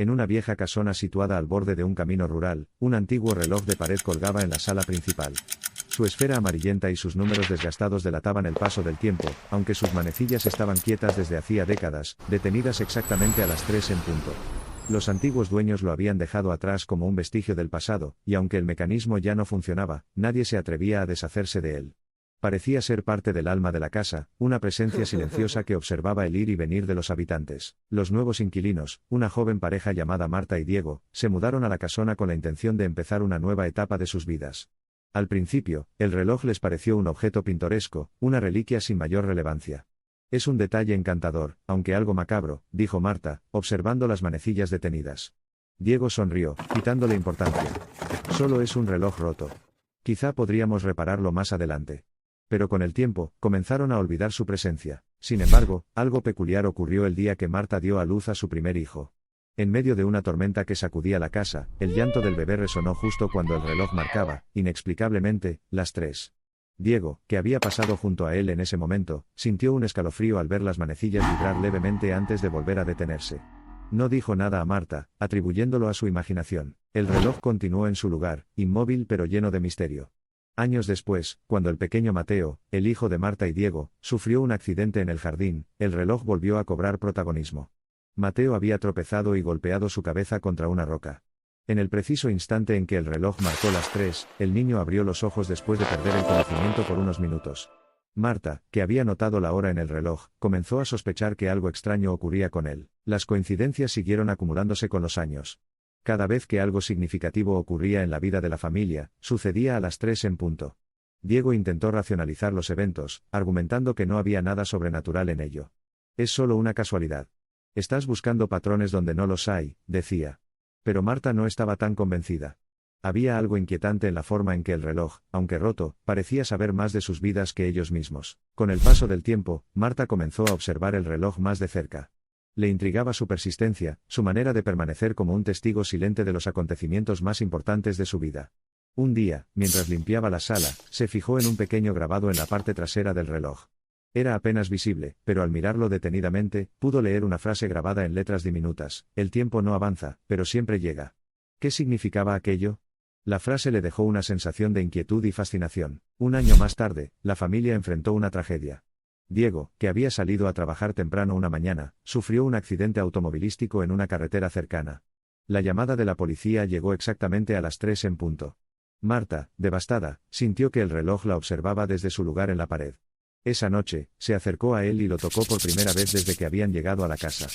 En una vieja casona situada al borde de un camino rural, un antiguo reloj de pared colgaba en la sala principal. Su esfera amarillenta y sus números desgastados delataban el paso del tiempo, aunque sus manecillas estaban quietas desde hacía décadas, detenidas exactamente a las 3 en punto. Los antiguos dueños lo habían dejado atrás como un vestigio del pasado, y aunque el mecanismo ya no funcionaba, nadie se atrevía a deshacerse de él. Parecía ser parte del alma de la casa, una presencia silenciosa que observaba el ir y venir de los habitantes. Los nuevos inquilinos, una joven pareja llamada Marta y Diego, se mudaron a la casona con la intención de empezar una nueva etapa de sus vidas. Al principio, el reloj les pareció un objeto pintoresco, una reliquia sin mayor relevancia. Es un detalle encantador, aunque algo macabro, dijo Marta, observando las manecillas detenidas. Diego sonrió, quitándole importancia. Solo es un reloj roto. Quizá podríamos repararlo más adelante. Pero con el tiempo, comenzaron a olvidar su presencia. Sin embargo, algo peculiar ocurrió el día que Marta dio a luz a su primer hijo. En medio de una tormenta que sacudía la casa, el llanto del bebé resonó justo cuando el reloj marcaba, inexplicablemente, las 3. Diego, que había pasado junto a él en ese momento, sintió un escalofrío al ver las manecillas vibrar levemente antes de volver a detenerse. No dijo nada a Marta, atribuyéndolo a su imaginación. El reloj continuó en su lugar, inmóvil pero lleno de misterio. Años después, cuando el pequeño Mateo, el hijo de Marta y Diego, sufrió un accidente en el jardín, el reloj volvió a cobrar protagonismo. Mateo había tropezado y golpeado su cabeza contra una roca. En el preciso instante en que el reloj marcó las 3, el niño abrió los ojos después de perder el conocimiento por unos minutos. Marta, que había notado la hora en el reloj, comenzó a sospechar que algo extraño ocurría con él. Las coincidencias siguieron acumulándose con los años. Cada vez que algo significativo ocurría en la vida de la familia, sucedía a las 3 en punto. Diego intentó racionalizar los eventos, argumentando que no había nada sobrenatural en ello. Es solo una casualidad. Estás buscando patrones donde no los hay, decía. Pero Marta no estaba tan convencida. Había algo inquietante en la forma en que el reloj, aunque roto, parecía saber más de sus vidas que ellos mismos. Con el paso del tiempo, Marta comenzó a observar el reloj más de cerca. Le intrigaba su persistencia, su manera de permanecer como un testigo silente de los acontecimientos más importantes de su vida. Un día, mientras limpiaba la sala, se fijó en un pequeño grabado en la parte trasera del reloj. Era apenas visible, pero al mirarlo detenidamente, pudo leer una frase grabada en letras diminutas: el tiempo no avanza, pero siempre llega. ¿Qué significaba aquello? La frase le dejó una sensación de inquietud y fascinación. Un año más tarde, la familia enfrentó una tragedia. Diego, que había salido a trabajar temprano una mañana, sufrió un accidente automovilístico en una carretera cercana. La llamada de la policía llegó exactamente a las 3 en punto. Marta, devastada, sintió que el reloj la observaba desde su lugar en la pared. Esa noche, se acercó a él y lo tocó por primera vez desde que habían llegado a la casa.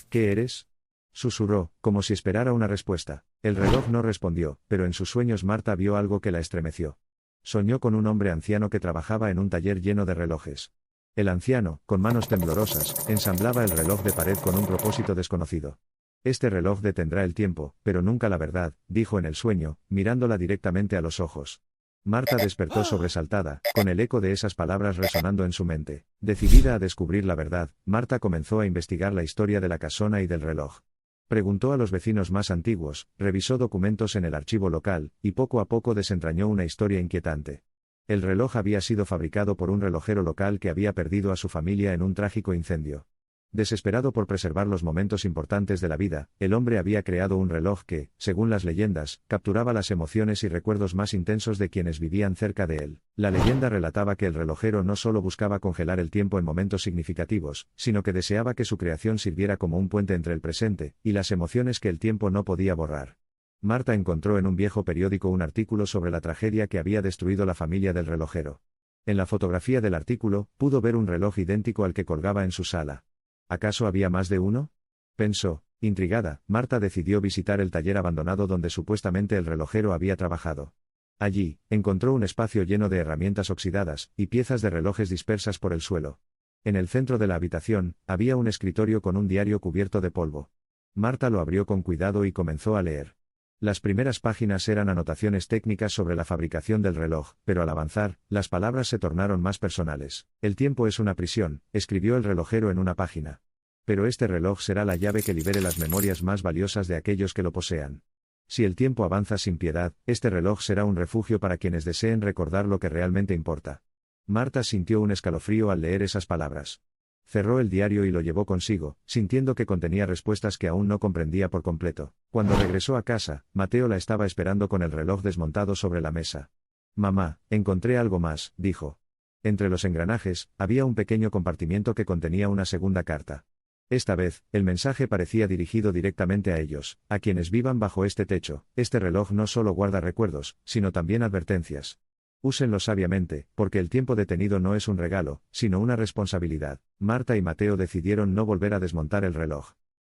¿Qué eres?, susurró, como si esperara una respuesta. El reloj no respondió, pero en sus sueños Marta vio algo que la estremeció. Soñó con un hombre anciano que trabajaba en un taller lleno de relojes. El anciano, con manos temblorosas, ensamblaba el reloj de pared con un propósito desconocido. Este reloj detendrá el tiempo, pero nunca la verdad, dijo en el sueño, mirándola directamente a los ojos. Marta despertó sobresaltada, con el eco de esas palabras resonando en su mente. Decidida a descubrir la verdad, Marta comenzó a investigar la historia de la casona y del reloj. Preguntó a los vecinos más antiguos, revisó documentos en el archivo local, y poco a poco desentrañó una historia inquietante. El reloj había sido fabricado por un relojero local que había perdido a su familia en un trágico incendio. Desesperado por preservar los momentos importantes de la vida, el hombre había creado un reloj que, según las leyendas, capturaba las emociones y recuerdos más intensos de quienes vivían cerca de él. La leyenda relataba que el relojero no solo buscaba congelar el tiempo en momentos significativos, sino que deseaba que su creación sirviera como un puente entre el presente y las emociones que el tiempo no podía borrar. Marta encontró en un viejo periódico un artículo sobre la tragedia que había destruido la familia del relojero. En la fotografía del artículo, pudo ver un reloj idéntico al que colgaba en su sala. ¿Acaso había más de uno?, pensó. Intrigada, Marta decidió visitar el taller abandonado donde supuestamente el relojero había trabajado. Allí, encontró un espacio lleno de herramientas oxidadas, y piezas de relojes dispersas por el suelo. En el centro de la habitación, había un escritorio con un diario cubierto de polvo. Marta lo abrió con cuidado y comenzó a leer. Las primeras páginas eran anotaciones técnicas sobre la fabricación del reloj, pero al avanzar, las palabras se tornaron más personales. El tiempo es una prisión, escribió el relojero en una página. Pero este reloj será la llave que libere las memorias más valiosas de aquellos que lo posean. Si el tiempo avanza sin piedad, este reloj será un refugio para quienes deseen recordar lo que realmente importa. Marta sintió un escalofrío al leer esas palabras. Cerró el diario y lo llevó consigo, sintiendo que contenía respuestas que aún no comprendía por completo. Cuando regresó a casa, Mateo la estaba esperando con el reloj desmontado sobre la mesa. Mamá, encontré algo más, dijo. Entre los engranajes, había un pequeño compartimiento que contenía una segunda carta. Esta vez, el mensaje parecía dirigido directamente a ellos, a quienes vivan bajo este techo. Este reloj no solo guarda recuerdos, sino también advertencias. Úsenlo sabiamente, porque el tiempo detenido no es un regalo, sino una responsabilidad. Marta y Mateo decidieron no volver a desmontar el reloj.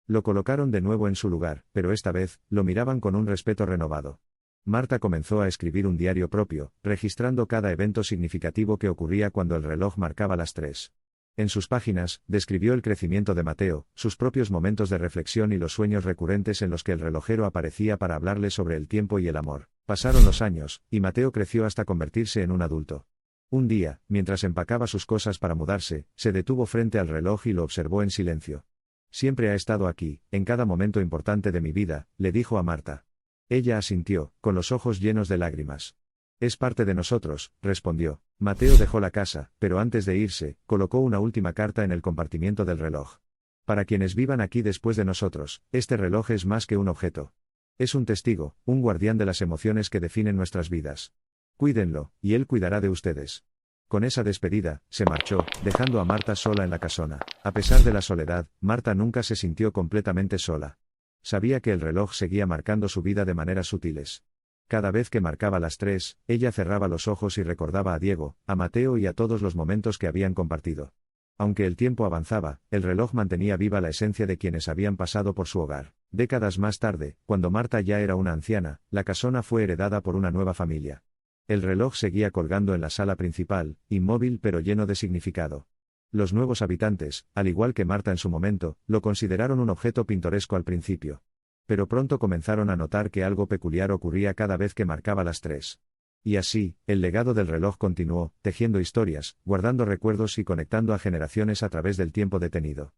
Lo colocaron de nuevo en su lugar, pero esta vez, lo miraban con un respeto renovado. Marta comenzó a escribir un diario propio, registrando cada evento significativo que ocurría cuando el reloj marcaba las 3. En sus páginas, describió el crecimiento de Mateo, sus propios momentos de reflexión y los sueños recurrentes en los que el relojero aparecía para hablarle sobre el tiempo y el amor. Pasaron los años, y Mateo creció hasta convertirse en un adulto. Un día, mientras empacaba sus cosas para mudarse, se detuvo frente al reloj y lo observó en silencio. Siempre ha estado aquí, en cada momento importante de mi vida, le dijo a Marta. Ella asintió, con los ojos llenos de lágrimas. Es parte de nosotros, respondió. Mateo dejó la casa, pero antes de irse, colocó una última carta en el compartimiento del reloj. Para quienes vivan aquí después de nosotros, este reloj es más que un objeto. Es un testigo, un guardián de las emociones que definen nuestras vidas. Cuídenlo, y él cuidará de ustedes. Con esa despedida, se marchó, dejando a Marta sola en la casona. A pesar de la soledad, Marta nunca se sintió completamente sola. Sabía que el reloj seguía marcando su vida de maneras sutiles. Cada vez que marcaba las 3, ella cerraba los ojos y recordaba a Diego, a Mateo y a todos los momentos que habían compartido. Aunque el tiempo avanzaba, el reloj mantenía viva la esencia de quienes habían pasado por su hogar. Décadas más tarde, cuando Marta ya era una anciana, la casona fue heredada por una nueva familia. El reloj seguía colgando en la sala principal, inmóvil pero lleno de significado. Los nuevos habitantes, al igual que Marta en su momento, lo consideraron un objeto pintoresco al principio. Pero pronto comenzaron a notar que algo peculiar ocurría cada vez que marcaba las 3. Y así, el legado del reloj continuó, tejiendo historias, guardando recuerdos y conectando a generaciones a través del tiempo detenido.